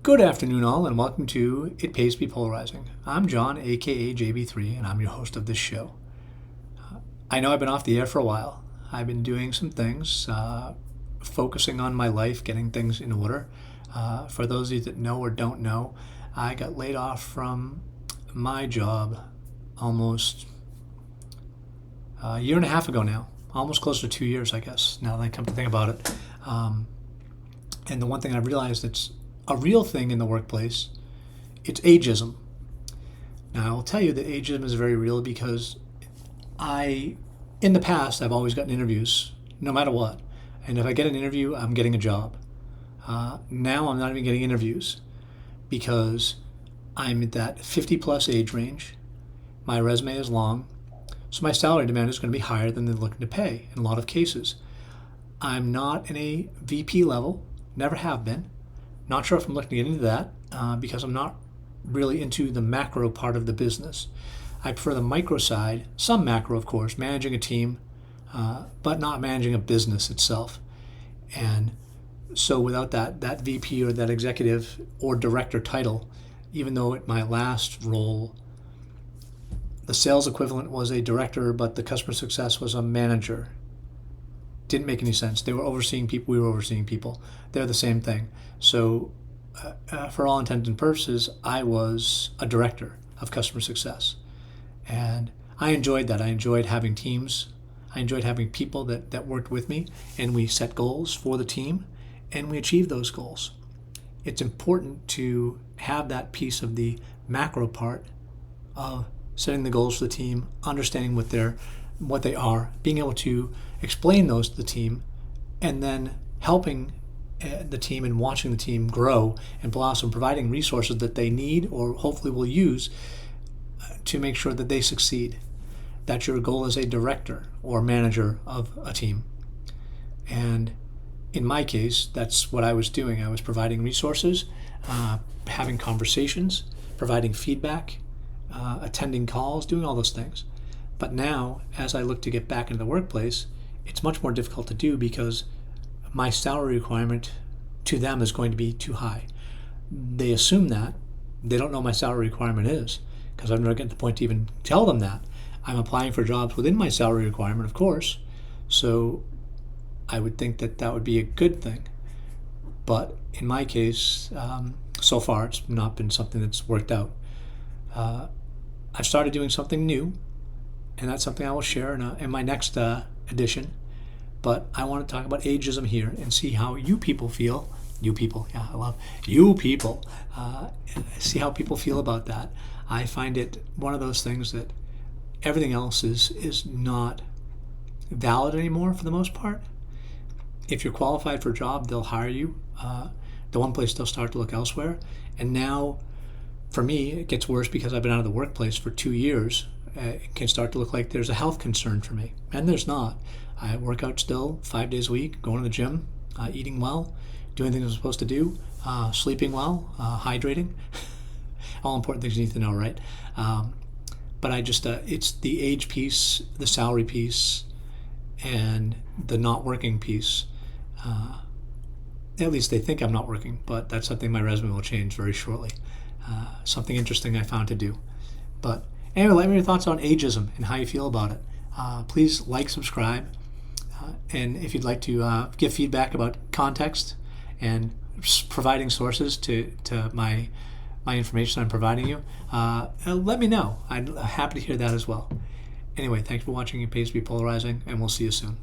Good afternoon, all, and welcome to It Pays to Be Polarizing. I'm John, aka JB3, and I'm your host of this show. I know I've been off the air for a while. I've been doing some things, focusing on my life, getting things in order. For those of you that know or don't know, I got laid off from my job almost a year and a half ago now. Almost close to 2 years, I guess, now that I come to think about it. And the one thing I've realized that's a real thing in the workplace, it's ageism. Now, I will tell you that ageism is very real because in the past, I've always gotten interviews, no matter what. And if I get an interview, I'm getting a job. Now I'm not even getting interviews because I'm at that 50 plus age range. My resume is long, so my salary demand is going to be higher than they're looking to pay in a lot of cases. I'm not in a VP level, never have been. Not sure if I'm looking to get into that because I'm not really into the macro part of the business. I prefer the micro side, some macro, of course, managing a team, but not managing a business itself. And so without that VP or that executive or director title, even though at my last role, the sales equivalent was a director, but the customer success was a manager. Didn't make any sense. They were overseeing people, we were overseeing people. They're the same thing. So for all intents and purposes, I was a director of customer success. And I enjoyed that. I enjoyed having teams. I enjoyed having people that worked with me, and we set goals for the team, and we achieved those goals. It's important to have that piece of the macro part of setting the goals for the team, understanding what they are, being able to explain those to the team, and then helping the team and watching the team grow and blossom, providing resources that they need or hopefully will use to make sure that they succeed. That's your goal as a director or manager of a team. And in my case, that's what I was doing. I was providing resources, having conversations, providing feedback, attending calls, doing all those things. But now, as I look to get back into the workplace, it's much more difficult to do because my salary requirement to them is going to be too high. They assume that. They don't know my salary requirement is because I've never gotten to the point to even tell them that. I'm applying for jobs within my salary requirement, of course. So I would think that would be a good thing. But in my case, so far, it's not been something that's worked out. I've started doing something new, and that's something I will share in my next edition. But I want to talk about ageism here and see how you people feel. You people, yeah, I love you people. See how people feel about that. I find it one of those things that everything else is not valid anymore for the most part. If you're qualified for a job, they'll hire you. The one place they'll start to look elsewhere. And now, for me, it gets worse because I've been out of the workplace for 2 years. It can start to look like there's a health concern for me. And there's not. I work out still 5 days a week, going to the gym, eating well, doing things I'm supposed to do, sleeping well, hydrating. All important things you need to know, right? But I just, it's the age piece, the salary piece, and the not working piece. At least they think I'm not working, but that's something my resume will change very shortly. Something interesting I found to do. But anyway, let me know your thoughts on ageism and how you feel about it. Please like, subscribe, and if you'd like to give feedback about context and providing sources to my information I'm providing you, let me know. I'm happy to hear that as well. Anyway, thanks for watching It Pays to Be Polarizing, and we'll see you soon.